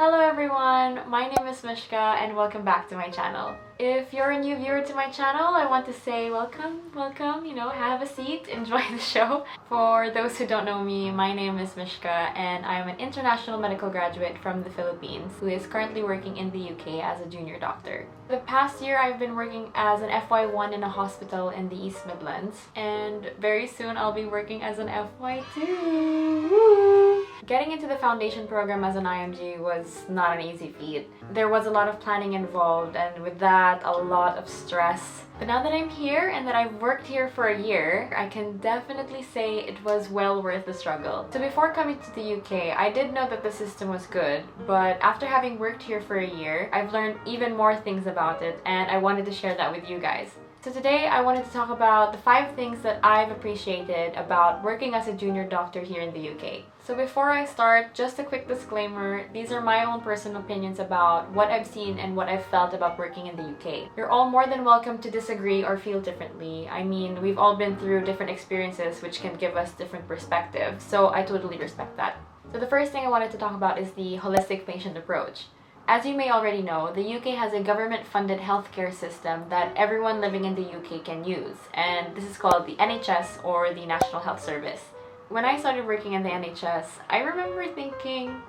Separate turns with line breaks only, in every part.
Hello everyone, my name is Mishka and welcome back to my channel. If you're a new viewer to my channel, I want to say welcome, have a seat, enjoy the show. For those who don't know me, my name is Mishka and I'm an international medical graduate from the Philippines who is currently working in the UK as a junior doctor. The past year, I've been working as an FY1 in a hospital in the East Midlands, and very soon I'll be working as an FY2. Woo! Getting into the foundation program as an IMG was not an easy feat. There was a lot of planning involved, and with that, a lot of stress. But now that I'm here and that I've worked here for a year, I can definitely say it was well worth the struggle. So before coming to the UK, I did know that the system was good, but after having worked here for a year, I've learned even more things about it, and I wanted to share that with you guys. So today I wanted to talk about the 5 things that I've appreciated about working as a junior doctor here in the UK. So before I start, just a quick disclaimer, these are my own personal opinions about what I've seen and what I've felt about working in the UK. You're all more than welcome to disagree or feel differently. I mean, we've all been through different experiences which can give us different perspectives, so I totally respect that. So the first thing I wanted to talk about is the holistic patient approach. As you may already know, the UK has a government-funded healthcare system that everyone living in the UK can use, and this is called the NHS or the National Health Service. When I started working in the NHS, I remember thinking,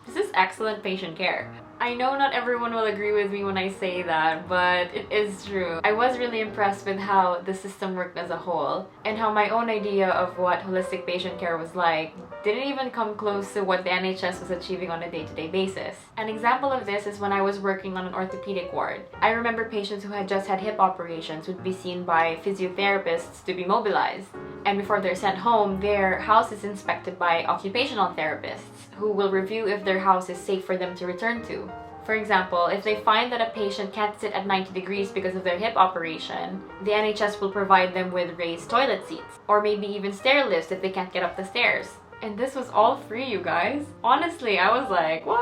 this is excellent patient care. I know not everyone will agree with me when I say that, but it is true. I was really impressed with how the system worked as a whole, and how my own idea of what holistic patient care was like didn't even come close to what the NHS was achieving on a day-to-day basis. An example of this is when I was working on an orthopedic ward. I remember patients who had just had hip operations would be seen by physiotherapists to be mobilized, and before they're sent home, their house is inspected by occupational therapists who will review if their house is safe for them to return to. For example, if they find that a patient can't sit at 90 degrees because of their hip operation, the NHS will provide them with raised toilet seats, or maybe even stair lifts if they can't get up the stairs. And this was all free, you guys. Honestly, I was like, what?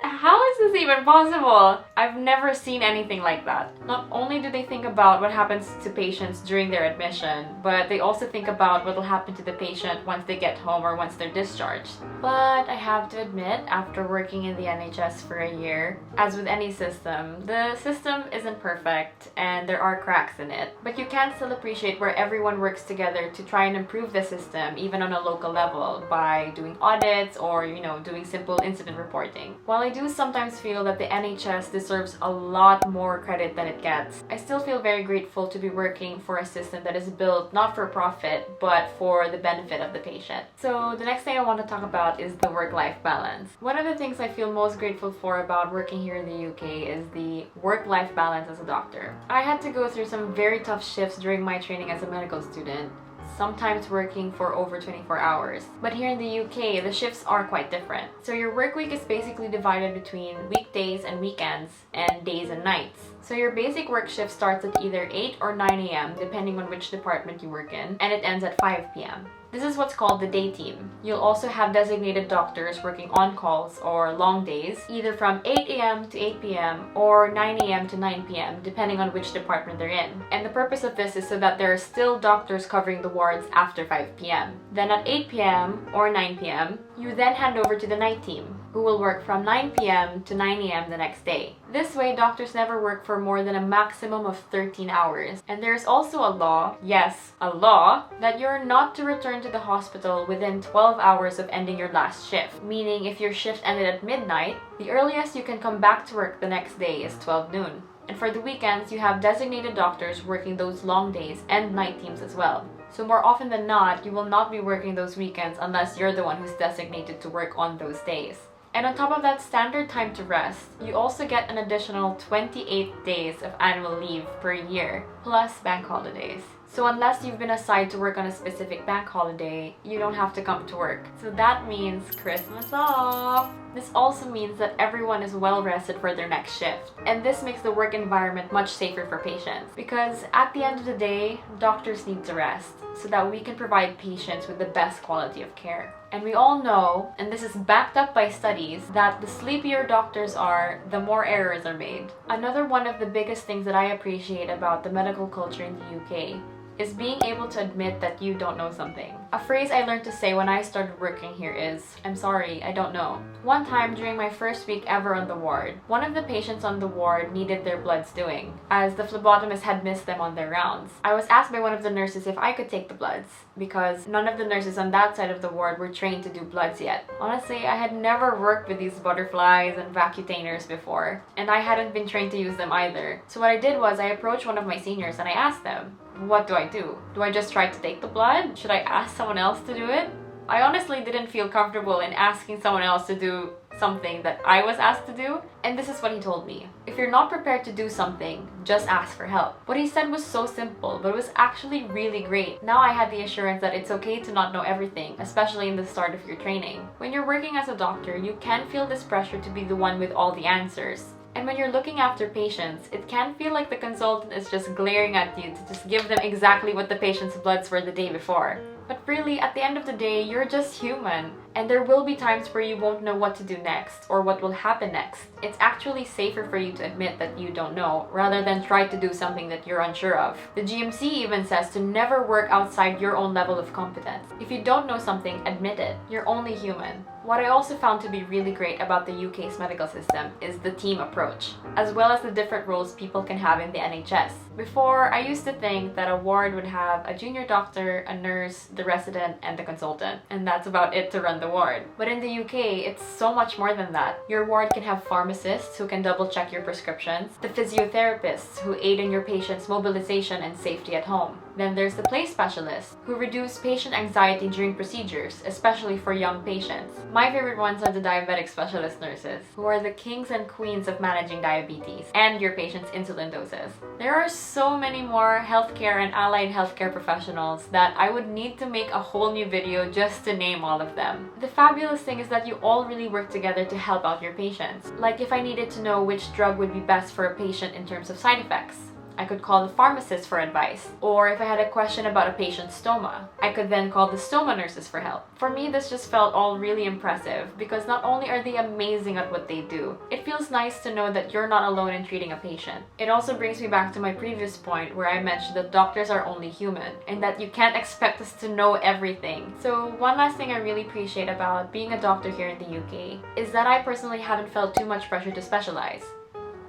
How is this even possible? I've never seen anything like that. Not only do they think about what happens to patients during their admission, but they also think about what will happen to the patient once they get home or once they're discharged. But I have to admit, after working in the NHS for a year, as with any system, the system isn't perfect and there are cracks in it. But you can still appreciate where everyone works together to try and improve the system, even on a local level, by doing audits or, doing simple incident reporting. While I do sometimes feel that the NHS deserves a lot more credit than it gets, I still feel very grateful to be working for a system that is built not for profit, but for the benefit of the patient. So the next thing I want to talk about is the work-life balance. One of the things I feel most grateful for about working here in the UK is the work-life balance as a doctor. I had to go through some very tough shifts during my training as a medical student, sometimes working for over 24 hours. But here in the UK, the shifts are quite different. So your work week is basically divided between weekdays and weekends and days and nights. So your basic work shift starts at either 8 or 9 a.m. depending on which department you work in, and it ends at 5 p.m. This is what's called the day team. You'll also have designated doctors working on calls or long days, either from 8 a.m. to 8 p.m. or 9 a.m. to 9 p.m. depending on which department they're in. And the purpose of this is so that there are still doctors covering the wards after 5 p.m. Then at 8 p.m. or 9 p.m., you then hand over to the night team, who will work from 9 p.m. to 9 a.m. the next day. This way, doctors never work for more than a maximum of 13 hours. And there's also a law, yes, a law, that you're not to return to the hospital within 12 hours of ending your last shift. Meaning, if your shift ended at midnight, the earliest you can come back to work the next day is 12 noon. And for the weekends, you have designated doctors working those long days and night teams as well. So more often than not, you will not be working those weekends unless you're the one who's designated to work on those days. And on top of that standard time to rest, you also get an additional 28 days of annual leave per year, plus bank holidays. So unless you've been assigned to work on a specific bank holiday, you don't have to come to work. So that means Christmas off. This also means that everyone is well rested for their next shift. And this makes the work environment much safer for patients. Because at the end of the day, doctors need to rest so that we can provide patients with the best quality of care. And we all know, and this is backed up by studies, that the sleepier doctors are, the more errors are made. Another one of the biggest things that I appreciate about the medical culture in the UK is being able to admit that you don't know something. A phrase I learned to say when I started working here is, "I'm sorry, I don't know." One time during my first week ever on the ward, one of the patients on the ward needed their bloods doing, as the phlebotomist had missed them on their rounds. I was asked by one of the nurses if I could take the bloods, because none of the nurses on that side of the ward were trained to do bloods yet. Honestly, I had never worked with these butterflies and vacuitainers before, and I hadn't been trained to use them either. So what I did was I approached one of my seniors and I asked them, "What do I do? Do I just try to take the blood? Should I ask someone else to do it?" I honestly didn't feel comfortable in asking someone else to do something that I was asked to do, and this is what he told me. If you're not prepared to do something, just ask for help. What he said was so simple, but it was actually really great. Now I had the assurance that it's okay to not know everything, especially in the start of your training. When you're working as a doctor, you can feel this pressure to be the one with all the answers. And when you're looking after patients, it can feel like the consultant is just glaring at you to just give them exactly what the patient's bloods were the day before. But really, at the end of the day, you're just human. And there will be times where you won't know what to do next or what will happen next. It's actually safer for you to admit that you don't know rather than try to do something that you're unsure of. The GMC even says to never work outside your own level of competence. If you don't know something, admit it. You're only human. What I also found to be really great about the UK's medical system is the team approach, as well as the different roles people can have in the NHS. Before, I used to think that a ward would have a junior doctor, a nurse, the resident, and the consultant, and that's about it to run the ward. But in the UK, it's so much more than that. Your ward can have pharmacists who can double check your prescriptions, the physiotherapists who aid in your patient's mobilization and safety at home. Then there's the play specialists who reduce patient anxiety during procedures, especially for young patients. My favorite ones are the diabetic specialist nurses, who are the kings and queens of managing diabetes and your patient's insulin doses. There are so many more healthcare and allied healthcare professionals that I would need to make a whole new video just to name all of them. The fabulous thing is that you all really work together to help out your patients. Like if I needed to know which drug would be best for a patient in terms of side effects, I could call the pharmacist for advice. Or if I had a question about a patient's stoma, I could then call the stoma nurses for help. For me, this just felt all really impressive because not only are they amazing at what they do, it feels nice to know that you're not alone in treating a patient. It also brings me back to my previous point where I mentioned that doctors are only human and that you can't expect us to know everything. So one last thing I really appreciate about being a doctor here in the UK is that I personally haven't felt too much pressure to specialize.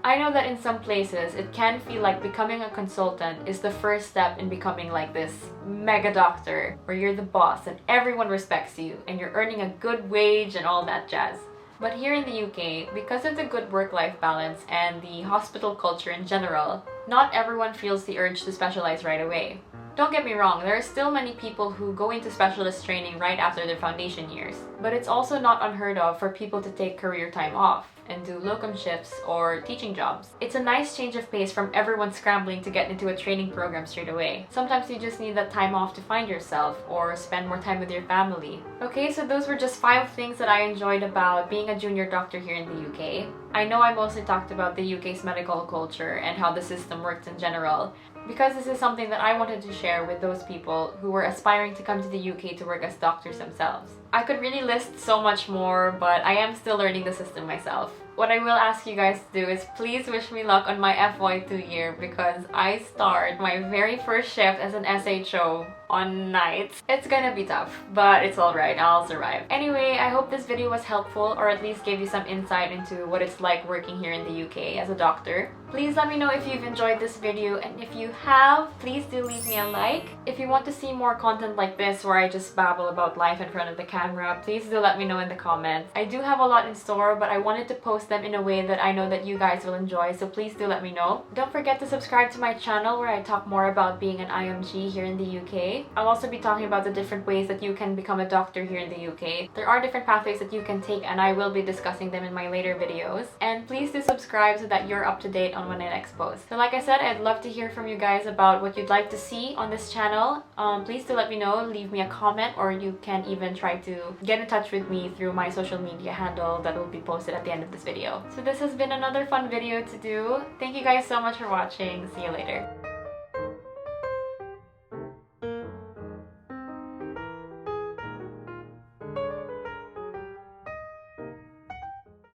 I know that in some places, it can feel like becoming a consultant is the first step in becoming like this mega doctor where you're the boss and everyone respects you and you're earning a good wage and all that jazz. But here in the UK, because of the good work-life balance and the hospital culture in general, not everyone feels the urge to specialize right away. Don't get me wrong, there are still many people who go into specialist training right after their foundation years, but it's also not unheard of for people to take career time off and do locum shifts or teaching jobs. It's a nice change of pace from everyone scrambling to get into a training program straight away. Sometimes you just need that time off to find yourself or spend more time with your family. Okay, so those were just 5 things that I enjoyed about being a junior doctor here in the UK. I know I mostly talked about the UK's medical culture and how the system works in general, because this is something that I wanted to share with those people who were aspiring to come to the UK to work as doctors themselves. I could really list so much more, but I am still learning the system myself. What I will ask you guys to do is please wish me luck on my FY2 year because I start my very first shift as an SHO on nights. It's gonna be tough, but it's alright, I'll survive. Anyway, I hope this video was helpful or at least gave you some insight into what it's like working here in the UK as a doctor. Please let me know if you've enjoyed this video, and if you have, please do leave me a like. If you want to see more content like this where I just babble about life in front of the camera, please do let me know in the comments. I do have a lot in store, but I wanted to post them in a way that I know that you guys will enjoy, so please do let me know. Don't forget to subscribe to my channel where I talk more about being an IMG here in the UK. I'll also be talking about the different ways that you can become a doctor here in the UK. There are different pathways that you can take and I will be discussing them in my later videos. And please do subscribe so that you're up to date on when I next post. So like I said, I'd love to hear from you guys about what you'd like to see on this channel. Please do let me know, leave me a comment, or you can even try to get in touch with me through my social media handle that will be posted at the end of this video. So this has been another fun video to do. Thank you guys so much for watching. See you later.